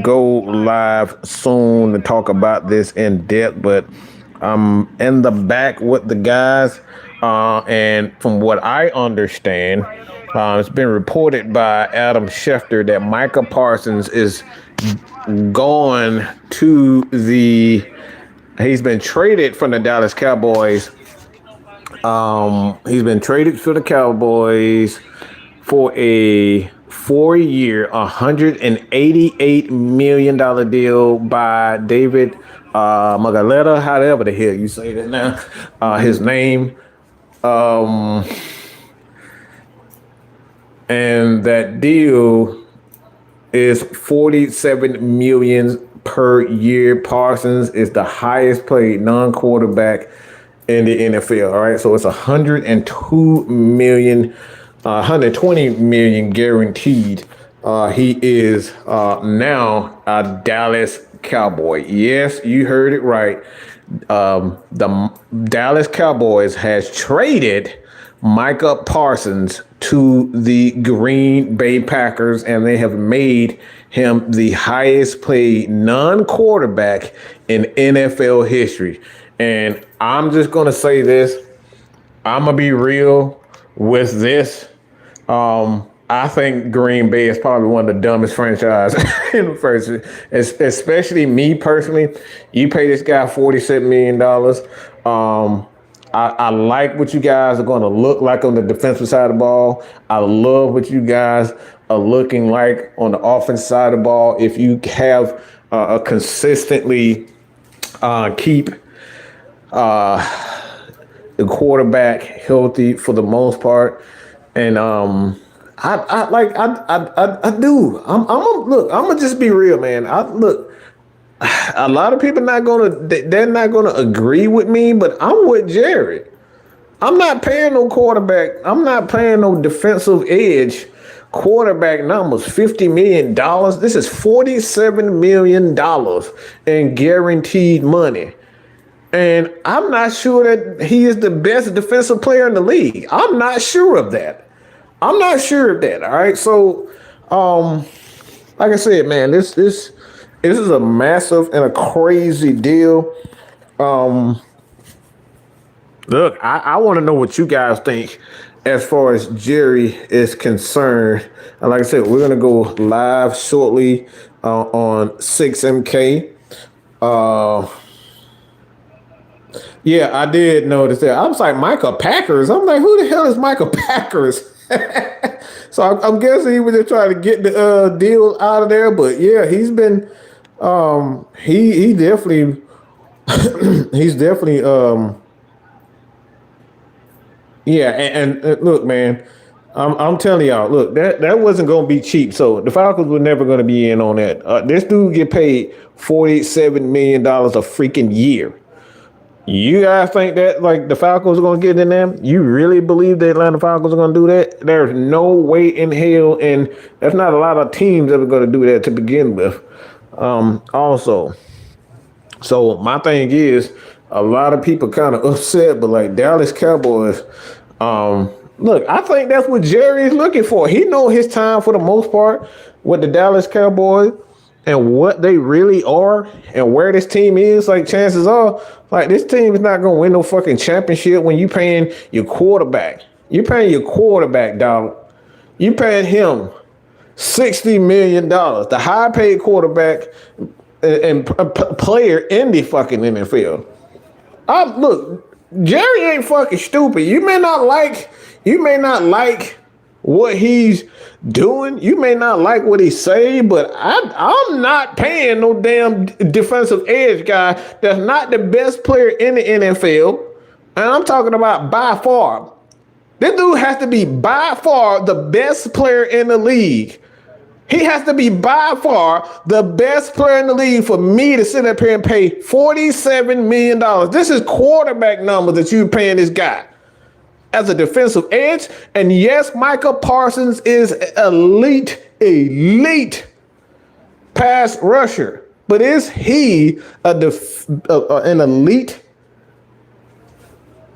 go live soon to talk about this in depth, but I'm in the back with the guys. And from what I understand, it's been reported by Adam Schefter that Micah Parsons is going to he's been traded from the Dallas Cowboys. He's been traded for the Cowboys for a 4-year, $188 million deal by David Magaleta, however the hell you say that now, his name. And that deal is $47 million per year. Parsons is the highest paid non-quarterback in the NFL. All right, so it's 120 million guaranteed. He is now a Dallas Cowboy. Yes, you heard it right. The Dallas Cowboys has traded Micah Parsons to the Green Bay Packers, and they have made him the highest paid non-quarterback in NFL history. And I'm just going to say this. I'm going to be real with this. I think Green Bay is probably one of the dumbest franchises in the first, especially me personally. You pay this guy $47 million. I like what you guys are going to look like on the defensive side of the ball. I love what you guys are looking like on the offensive side of the ball. If you have a consistently keep the quarterback healthy for the most part, and I do. I'm gonna just be real, man. A lot of people they're not gonna agree with me, but I'm with Jared. I'm not paying no quarterback. I'm not paying no defensive edge quarterback numbers. $50 million. This is $47 million in guaranteed money. And I'm not sure that he is the best defensive player in the league. I'm not sure of that. All right. So, like I said, man, this is a massive and a crazy deal. Look, I want to know what you guys think as far as Jerry is concerned. And like I said, we're gonna go live shortly on 6MK. Yeah, I did notice that. I was like, Micah Packers. I'm like, who the hell is Micah Packers? So I'm guessing he was just trying to get the deal out of there. But yeah, he's been he definitely he's definitely yeah. And look, man, I'm telling y'all, look, that wasn't gonna be cheap. So the Falcons were never gonna be in on that. This dude get paid $47 million a freaking year. You guys think that like the Falcons are gonna get in them? You really believe the Atlanta Falcons are gonna do that? There's no way in hell, and there's not a lot of teams that are gonna do that to begin with. Also, so my thing is, a lot of people kind of upset, but like Dallas Cowboys, look, I think that's what Jerry is looking for. He know his time for the most part with the Dallas Cowboys and what they really are and where this team is. Like, chances are, like, this team is not going to win no fucking championship when you paying your quarterback. You're paying your quarterback, dog. You paying him $60 million, the high paid quarterback and player in the fucking NFL. Look, Jerry ain't fucking stupid. You may not like what he's doing. You may not like what he's saying, but I'm not paying no damn defensive edge guy that's not the best player in the NFL. And I'm talking about by far. This dude has to be by far the best player in the league. He has to be by far the best player in the league for me to sit up here and pay $47 million. This is quarterback numbers that you're paying this guy as a defensive edge. And yes, Micah Parsons is elite pass rusher. But is he an elite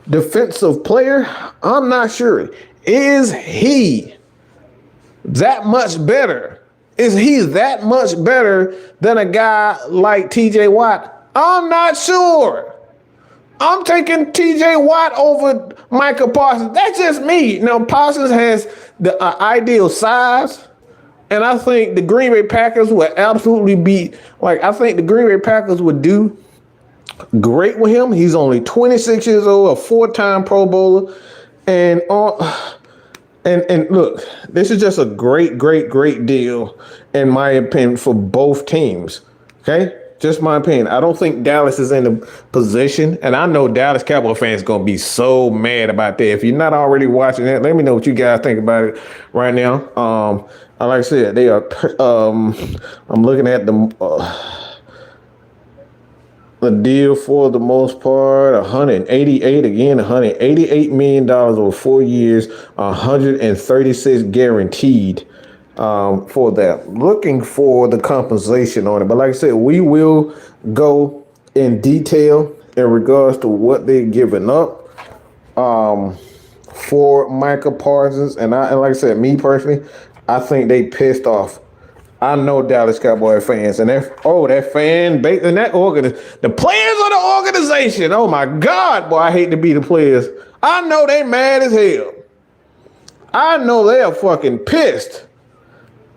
defensive player? I'm not sure. Is he that much better Is he that much better than a guy like TJ Watt? I'm not sure. I'm taking TJ Watt over Micah Parsons. That's just me. Now, Parsons has the ideal size, and I think the Green Bay Packers would absolutely be I think the Green Bay Packers would do great with him. He's only 26 years old, a 4-time Pro Bowler, and look, this is just a great deal, in my opinion, for both teams. Okay? Just my opinion. I don't think Dallas is in a position, and I know Dallas Cowboy fans going to be so mad about that. If you're not already watching that, let me know what you guys think about it right now. Like I said, they are. I'm looking at the deal for the most part, $188 million over 4 years, 136 guaranteed. For that. Looking for the compensation on it. But like I said, we will go in detail in regards to what they're giving up for Micah Parsons. And like I said, me personally, I think they pissed off. I know Dallas Cowboy fans, and that fan base and that the players of the organization. Oh my God, boy, I hate to be the players. I know they mad as hell. I know they are fucking pissed.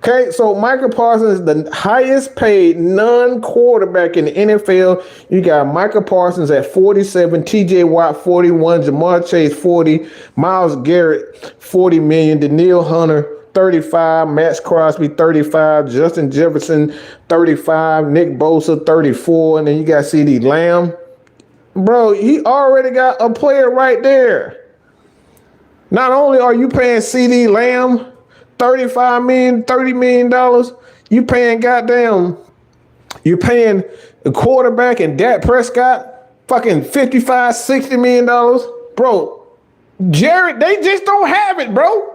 Okay, so Micah Parsons is the highest paid non-quarterback in the NFL. You got Micah Parsons at 47, TJ Watt 41, Jamar Chase 40, Myles Garrett 40 million, Danielle Hunter 35, Max Crosby 35, Justin Jefferson 35, Nick Bosa 34, and then you got CeeDee Lamb. Bro, he already got a player right there. Not only are you paying CeeDee Lamb $35 million, $30 million, you're paying the quarterback and Dak Prescott fucking $55, $60 million. Bro, Jared, they just don't have it, bro.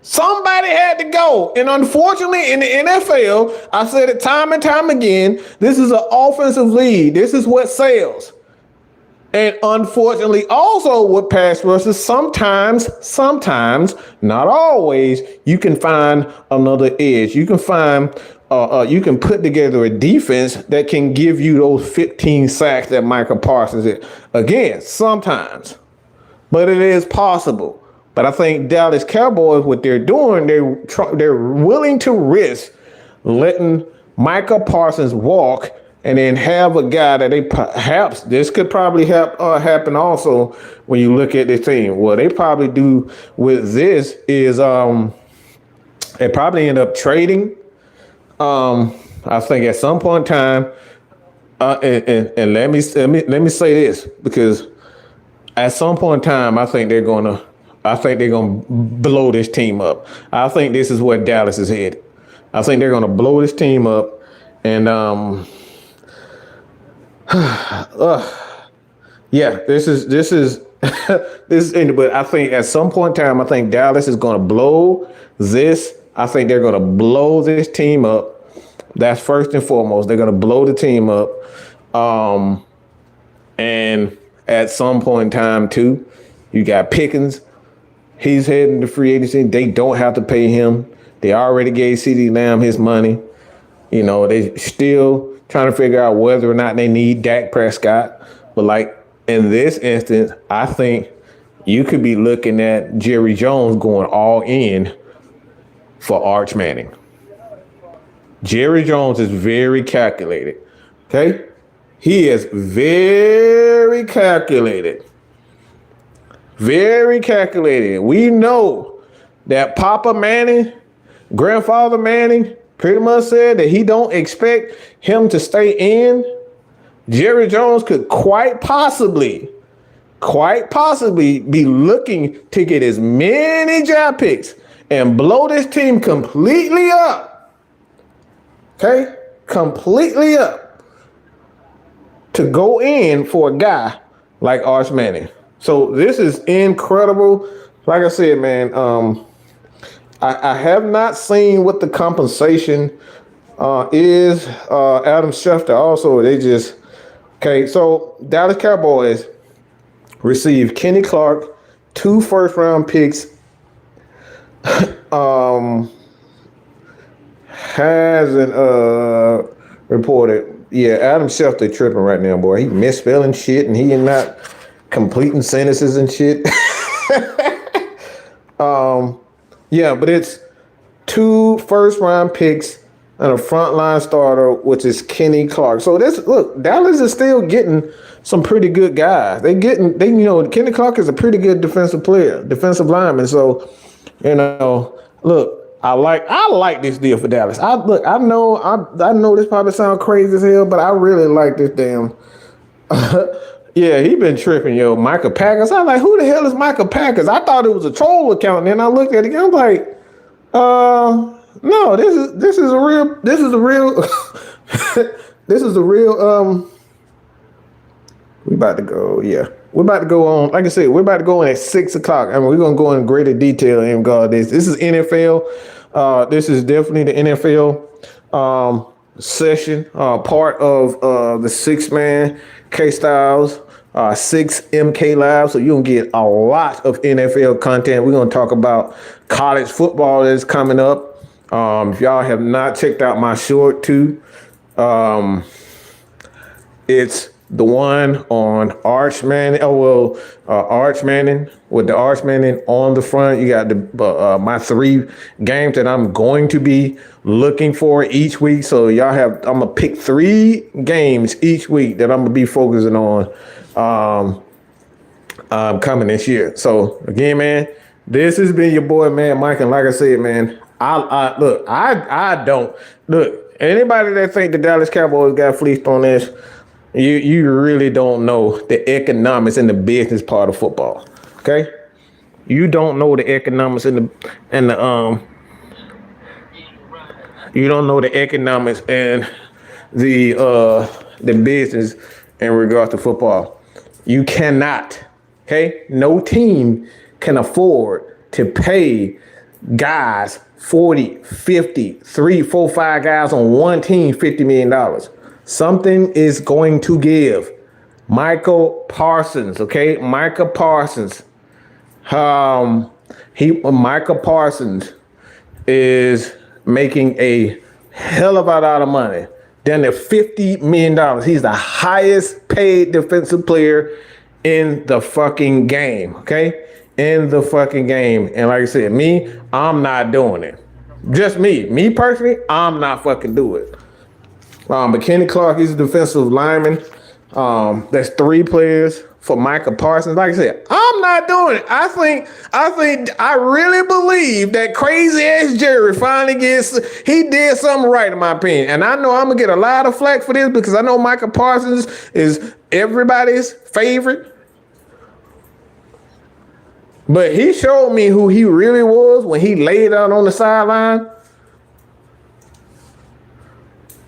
Somebody had to go. And unfortunately, in the NFL, I said it time and time again, this is an offensive league. This is what sells. And unfortunately, also with pass rushers, sometimes, not always, you can find another edge. You can find, you can put together a defense that can give you those 15 sacks that Micah Parsons did. Again, sometimes, but it is possible. But I think Dallas Cowboys, what they're doing, they're willing to risk letting Micah Parsons walk, and then have a guy that they perhaps, this could probably happen also when you look at this team. What they probably do with this is they probably end up trading. I think at some point in time, and let me say this, because at some point in time, I think they're gonna blow this team up. I think this is where Dallas is headed. I think they're gonna blow this team up, and yeah, this is this is but I think at some point in time, I think Dallas is going to blow this. I think they're going to blow this team up. That's first and foremost. They're going to blow the team up. And at some point in time too, you got Pickens. He's heading to free agency. They don't have to pay him. They already gave CeeDee Lamb his money. You know, they still trying to figure out whether or not they need Dak Prescott. But like in this instance, I think you could be looking at Jerry Jones going all in for Arch Manning. Jerry Jones is very calculated. Okay? He is very calculated. Very calculated. We know that Papa Manning, Grandfather Manning, pretty much said that he don't expect him to stay in. Jerry Jones could quite possibly be looking to get as many draft picks and blow this team completely up. Okay? Completely up. To go in for a guy like Arch Manning. So this is incredible. Like I said, man, I have not seen what the compensation is. Adam Schefter also, so Dallas Cowboys received Kenny Clark, 2 first-round picks, hasn't reported. Yeah, Adam Schefter tripping right now, boy. He misspelling shit and he not completing sentences and shit. Yeah, but it's 2 first-round picks and a frontline starter, which is Kenny Clark. So Dallas is still getting some pretty good guys. Kenny Clark is a pretty good defensive lineman. So, look, I like this deal for Dallas. I know this probably sounds crazy as hell, but I really like this damn. Yeah, he been tripping, yo. Micah Packers. I'm like, who the hell is Micah Packers? I thought it was a troll account, and then I looked at it again. I'm like, no, this is a real this is a real we about to go, yeah. We're about to go on, like I said, we're about to go in at 6:00. I mean, we're gonna go in greater detail in regard to this. This is NFL. This is definitely the NFL session, part of the 6-man K-Styles, 6 MK Live. So you're gonna get a lot of NFL content. We're gonna talk about college football that's coming up. If y'all have not checked out my short too, it's the one on Arch Manning. Arch Manning with the Arch Manning on the front. You got the my 3 games that I'm going to be looking for each week. So I'm gonna pick 3 games each week that I'm gonna be focusing on coming this year. So again, man, this has been your boy, man, Mike. And like I said, man, I don't look. Anybody that think the Dallas Cowboys got fleeced on this, you really don't know the economics and the business part of football. Okay, you don't know the economics and you don't know the economics and the business in regards to football. You cannot. Okay, no team can afford to pay guys 40, 50, 3, 4, 5 guys on one team $50 million. Something is going to give. Micah Parsons, okay? Micah Parsons. Micah Parsons is making a hell of a lot of money. Down to $50 million. He's the highest paid defensive player in the fucking game, okay? In the fucking game. And like I said, I'm not doing it. Just me. Me personally, I'm not fucking doing it. But Kenny Clark, he's a defensive lineman. That's 3 players for Micah Parsons. Like I said, I'm not doing it. I really believe that crazy ass Jerry finally he did something right in my opinion. And I know I'm gonna get a lot of flack for this because I know Micah Parsons is everybody's favorite. But he showed me who he really was when he laid out on the sideline.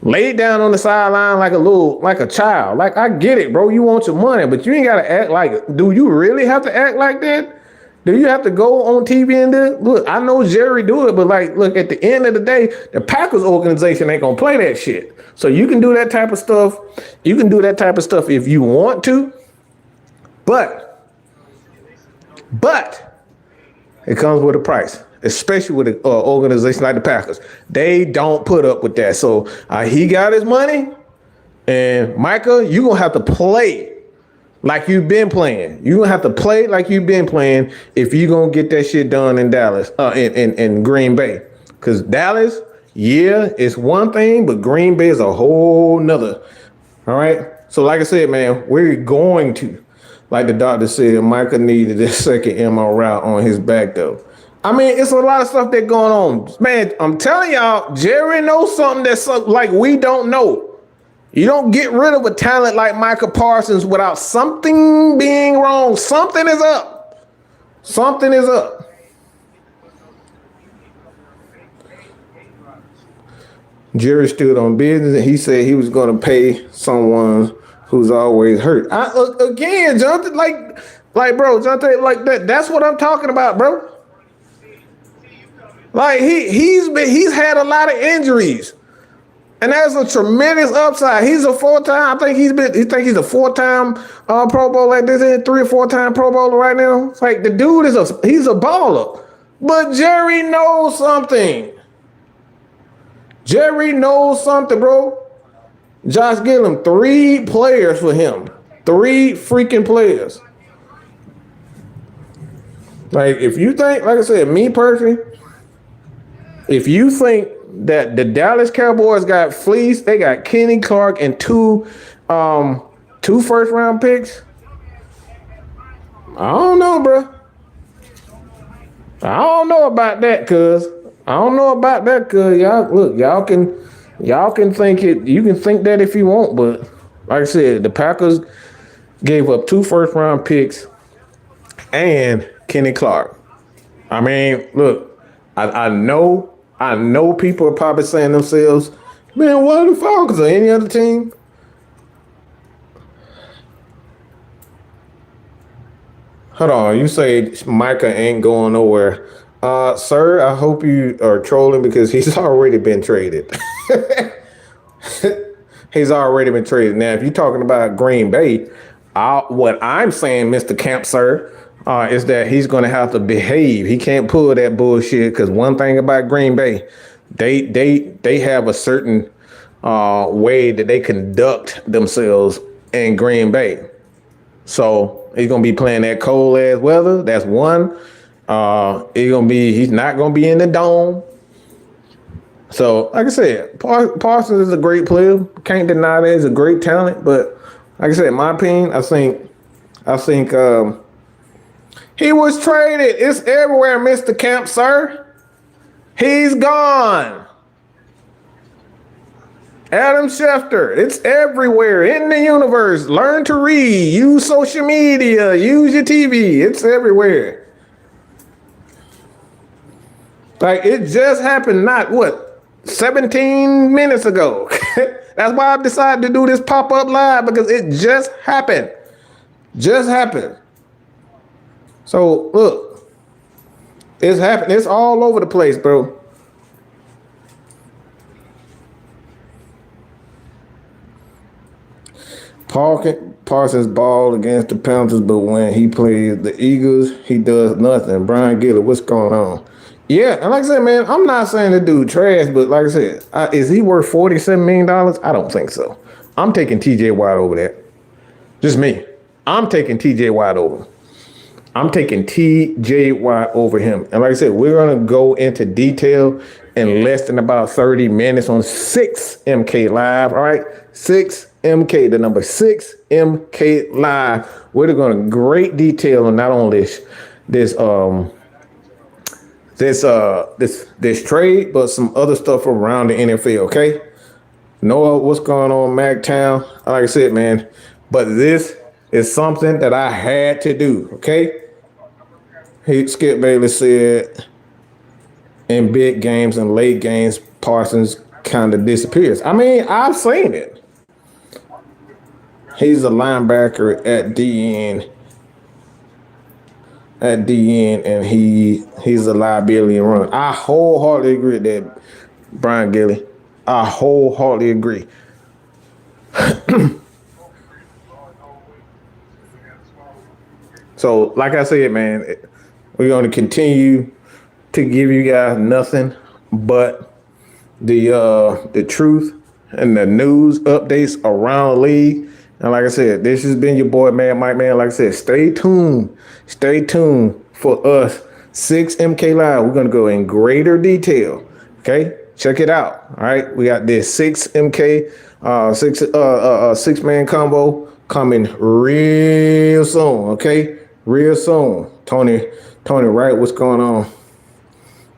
Laid down on the sideline like a child. Like, I get it, bro. You want your money, but you ain't got to act like, do you really have to act like that? Do you have to go on TV and do it? Look, I know Jerry do it, but look, at the end of the day, the Packers organization ain't going to play that shit. So you can do that type of stuff. You can do that type of stuff if you want to. But it comes with a price. Especially with an organization like the Packers. They don't put up with that. So he got his money. And Micah, you're going to have to play like you've been playing. You're going to have to play like you've been playing if you're going to get that shit done in Dallas, in Green Bay. Because Dallas, yeah, it's one thing, but Green Bay is a whole nother. All right? So like I said, man, we're going to, like the doctor said, Micah needed this second MO route on his back, though. I mean, it's a lot of stuff that's going on. Man, I'm telling y'all, Jerry knows something that's like we don't know. You don't get rid of a talent like Micah Parsons without something being wrong. Something is up. Something is up. Jerry stood on business and he said he was going to pay someone who's always hurt. Again, Jonathan, bro, Jonathan, that's what I'm talking about, bro. Like he's had a lot of injuries, and there's a tremendous upside. He's a 4-time. I think he's a 4-time Pro Bowl like this, 3 or 4-time Pro Bowler right now. It's like the dude he's a baller, but Jerry knows something. Jerry knows something, bro. Josh Gillum, 3 players for him. 3 freaking players. Like, if you think, like I said, me personally, if you think that the Dallas Cowboys got fleeced, they got Kenny Clark and two first round picks. I don't know, bro. I don't know about that, cuz. Y'all can think it. You can think that if you want, but like I said, the Packers gave up 2 first round picks and Kenny Clark. I mean, look, I know people are probably saying to themselves, man, what are the Falcons or any other team? Hold on, you say Micah ain't going nowhere. Sir, I hope you are trolling because he's already been traded. He's already been traded. Now, if you're talking about Green Bay, what I'm saying, Mr. Camp, sir, is that he's going to have to behave. He can't pull that bullshit because one thing about Green Bay, they have a certain way that they conduct themselves in Green Bay. So he's gonna be playing that cold ass weather. That's one. He's not gonna be in the dome. So, like I said, Parsons is a great player. Can't deny that he's a great talent. But like I said, in my opinion, I think he was traded. It's everywhere, Mr. Camp, sir. He's gone. Adam Schefter, it's everywhere in the universe. Learn to read, use social media, use your TV. It's everywhere. Like, it just happened, 17 minutes ago. That's why I decided to do this pop-up live, because it just happened. Just happened. So, look, it's happened. It's all over the place, bro. Parsons balled against the Panthers, but when he plays the Eagles, he does nothing. Brian Gillett, what's going on? Yeah, and like I said, man, I'm not saying the dude trash, but like I said, is he worth $47 million? I don't think so. I'm taking TJ Watt over that. Just me. I'm taking TJ Watt over. I'm taking TJ Watt over him. And like I said, we're going to go into detail in less than about 30 minutes on 6MK Live, all right? 6MK, the number 6MK Live. We're going to great detail on not only this trade, but some other stuff around the NFL, okay? Know what's going on, MacTown? Like I said, man, but this is something that I had to do, okay? Skip Bayless said, in big games and late games, Parsons kind of disappears. I mean, I've seen it. He's a linebacker at DN. And he's a liability and run. I wholeheartedly agree with that, Brian Gilly. I wholeheartedly agree. So, like I said, man, we're going to continue to give you guys nothing but the truth and the news updates around the league. And like I said, this has been your boy, man, Mike, man. Like I said, stay tuned. Stay tuned for us, 6MK Live. We're going to go in greater detail. Okay? Check it out. All right? We got this 6MK, six-man combo coming real soon. Okay? Real soon. Tony, right? What's going on?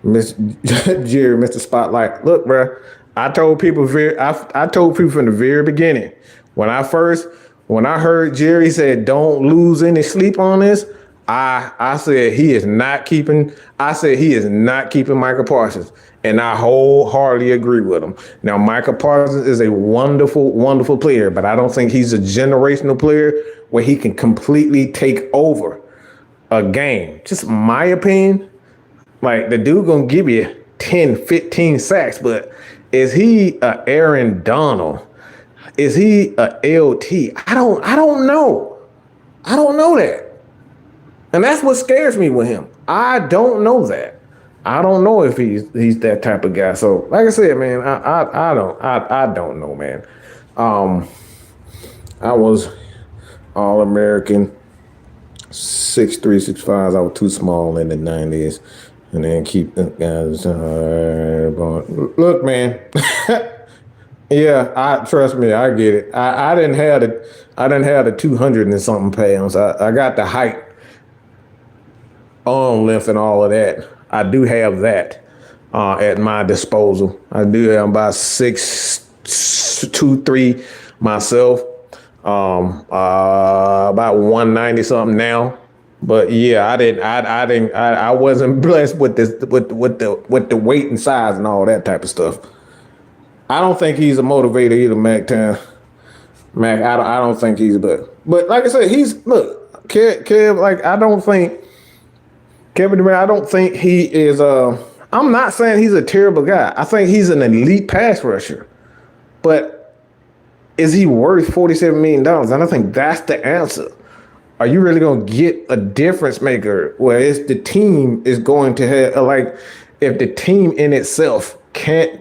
Miss Jerry, Mr. Spotlight. Look, bro, I told people from the very beginning, when I heard Jerry said, don't lose any sleep on this, I said he is not keeping Micah Parsons. And I wholeheartedly agree with him. Now, Micah Parsons is a wonderful, wonderful player, but I don't think he's a generational player where he can completely take over a game. Just my opinion. Like, the dude gonna give you 10, 15 sacks, but is he a Aaron Donald? Is he a LT? I don't know. I don't know that. And that's what scares me with him. I don't know that. I don't know if he's that type of guy. So, like I said, man, I don't know, man. Um, I was All American, 6'3", 6'5". I was too small in the 90s, and then keep the guys going. Look, man. Yeah, I trust me, I get it. I didn't have the 200 and something pounds. I got the height, arm length, and all of that. I do have that at my disposal. I do have about 6'2", 6'3" myself. About 190 something now. But yeah, I wasn't blessed with this with the weight and size and all that type of stuff. I don't think he's a motivator either, Mac Town. Mac, I don't think he's but like I said, Kev, like I don't think Kevin Durant, I don't think he is I'm not saying he's a terrible guy. I think he's an elite pass rusher. But is he worth $47 million? And I think that's the answer. Are you really going to get a difference maker where it's the team is going to have, like, if the team in itself can't,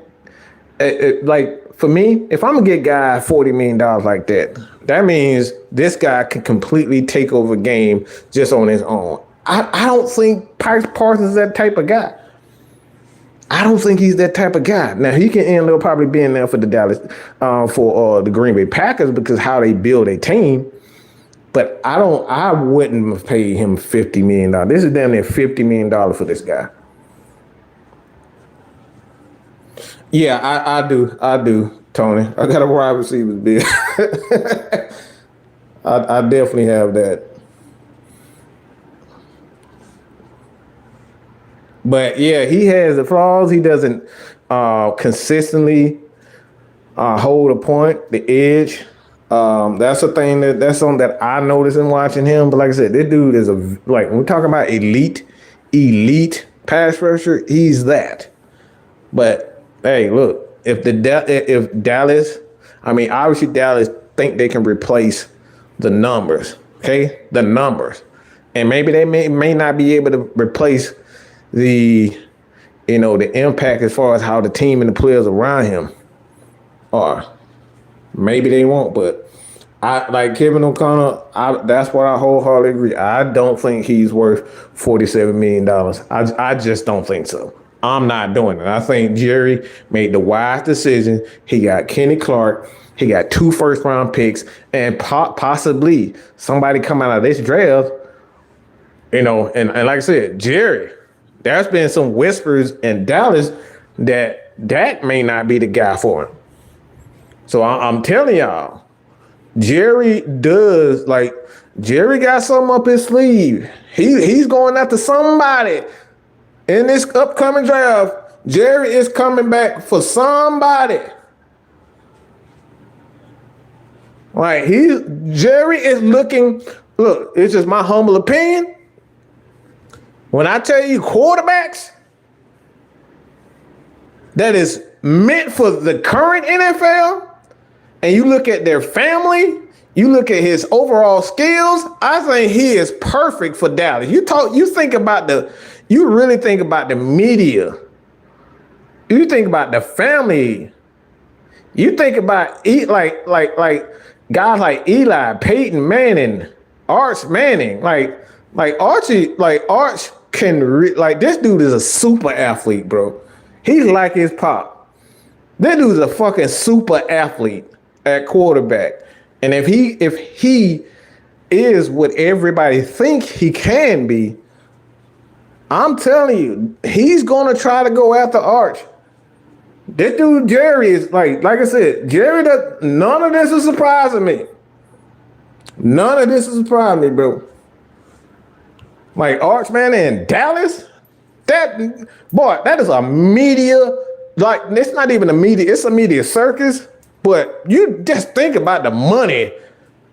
like, for me, if I'm going to get guy $40 million like that, that means this guy can completely take over a game just on his own. I don't think Parsons is that type of guy. I don't think he's that type of guy. Now, he can end up probably being there for the the Green Bay Packers because how they build a team. But I wouldn't have paid him $50 million. This is damn near $50 million for this guy. Yeah, I do, Tony. I got a wide receivers bid. I definitely have that. But yeah, he has the flaws. He doesn't consistently hold a point, the edge. That's a thing that's something that I noticed in watching him. But like I said, this dude is when we're talking about elite pass rusher, he's that. But hey, look, if Dallas, I mean, obviously Dallas think they can replace the numbers, okay, the numbers, and maybe they may not be able to replace the impact as far as how the team and the players around him are. Maybe they won't, but I like Kevin O'Connor. That's what I wholeheartedly agree. I don't think he's worth $47 million. I just don't think so. I'm not doing it. I think Jerry made the wise decision. He got Kenny Clark. He got 2 first-round picks, and possibly somebody come out of this draft. And like I said, Jerry. There's been some whispers in Dallas that may not be the guy for him. So I'm telling y'all, Jerry got something up his sleeve. He's going after somebody in this upcoming draft. Jerry is coming back for somebody. Like Jerry is looking. Look, it's just my humble opinion. When I tell you quarterbacks that is meant for the current NFL, and you look at their family, you look at his overall skills, I think he is perfect for Dallas. You really think about the media. You think about the family. You think about like guys like Eli, Peyton Manning, Arch Manning, like Archie, like Arch this dude is a super athlete, bro. He's like his pop. This dude's a fucking super athlete at quarterback. And if he is what everybody think he can be, I'm telling you, he's gonna try to go after Arch. This dude Jerry is like I said, Jerry none of this is surprising me. None of this is surprising me, bro. Like Arch Manning in Dallas, that is a media, like it's not even a media, it's a media circus. But you just think about the money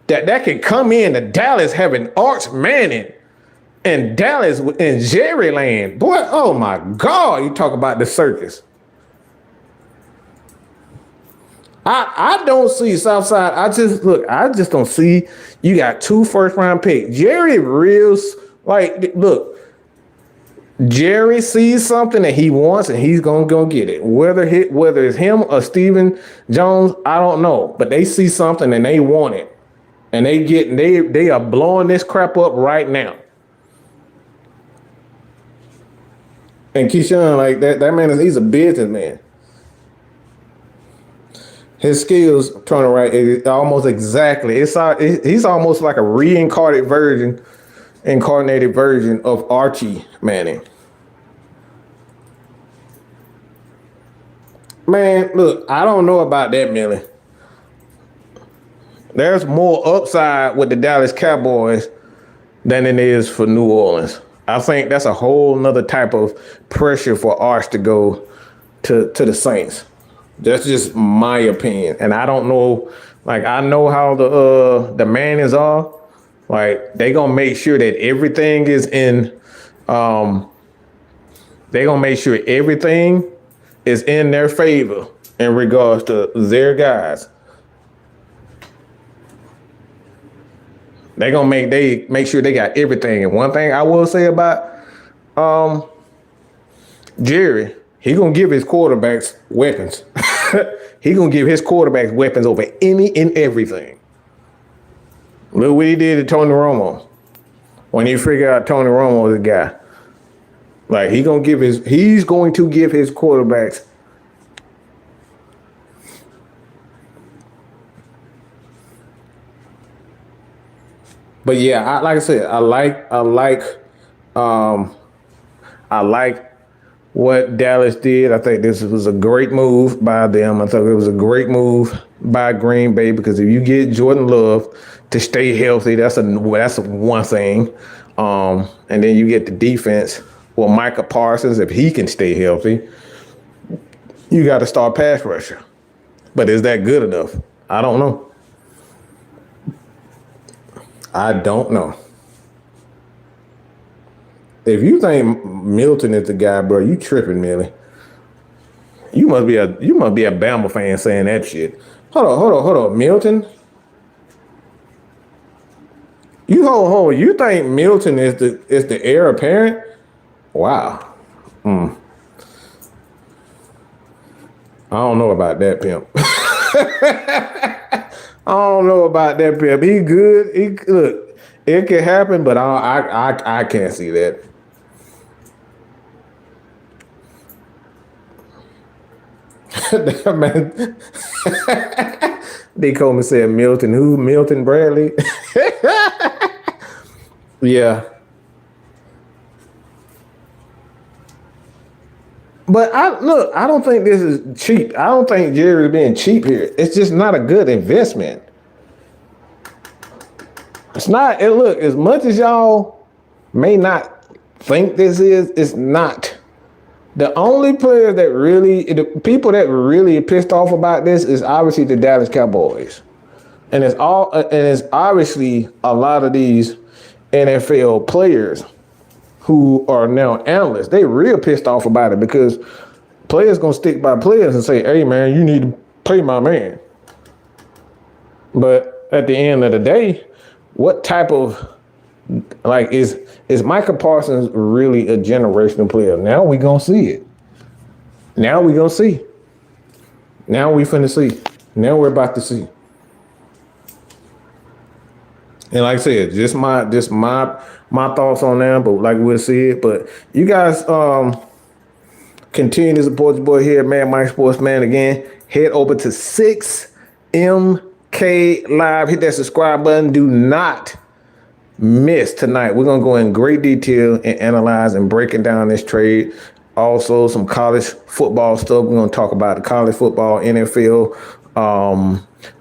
that can come in to Dallas having Arch Manning and Dallas in Jerry land. Boy, oh my God, you talk about the circus. I don't see Southside. I just don't see. You got 2 first-round picks. Jerry look, Jerry sees something that he wants and he's gonna go get it. Whether it's him or Stephen Jones, I don't know. But they see something and they want it. And they are blowing this crap up right now. And Keyshawn, like that man he's a businessman. His skills turn right almost exactly. He's almost like a reincarnated version of Archie Manning. Man, look, I don't know about that, Millie. There's more upside with the Dallas Cowboys than it is for New Orleans. I think that's a whole nother type of pressure for Arch to go to the Saints. That's just my opinion. And I don't know, like I know how the Mannings are. Like they gonna make sure that everything is in they gonna make sure everything is in their favor in regards to their guys. They gonna make sure they got everything. And one thing I will say about Jerry, he gonna give his quarterbacks weapons. He gonna give his quarterbacks weapons over any and everything. Look what he did to Tony Romo. When he figured out Tony Romo was a guy. Like he's going to give his quarterbacks But yeah, like I said, I like what Dallas did. I think this was a great move by them. I thought it was a great move by Green Bay because if you get Jordan Love to stay healthy, that's one thing. And then you get the defense. Well, Micah Parsons, if he can stay healthy, you got to start pass rusher. But is that good enough? I don't know. If you think Milton is the guy, bro, you tripping, Millie. You must be a Bama fan saying that shit. Hold on, Milton. Hold on. You think Milton is the heir apparent? Wow. I don't know about that, pimp. I don't know about that, pimp. He good. Look, it can happen, but I can't see that. That man. They called me saying Milton. Who? Milton Bradley? Yeah. But I don't think this is cheap. I don't think Jerry's being cheap here. It's just not a good investment. It's not. And look, as much as y'all may not think this is, it's not. The only players the people that really pissed off about this is obviously the Dallas Cowboys. And it's obviously a lot of these NFL players who are now analysts. They real pissed off about it because players gonna stick by players and say, hey man, you need to pay my man. But at the end of the day, what type of is Micah Parsons really a generational player? Now we gonna see it. Now we gonna see. Now we finna see. Now we're about to see. And like I said, just my thoughts on that, but like we'll see it. But you guys continue to support your boy here, Man Mike Sportsman. Again, head over to 6MK Live. Hit that subscribe button. Do not miss tonight. We're gonna go in great detail and analyze and breaking down this trade. Also, some college football stuff. We're gonna talk about the college football NFL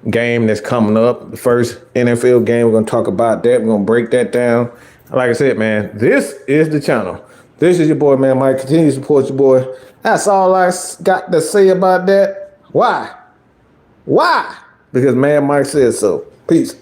game that's coming up. The first NFL game. We're gonna talk about that. We're gonna break that down. Like I said, man, this is the channel. This is your boy, Man Mike. Continue to support your boy. That's all I got to say about that. Why? Because Man Mike said so. Peace.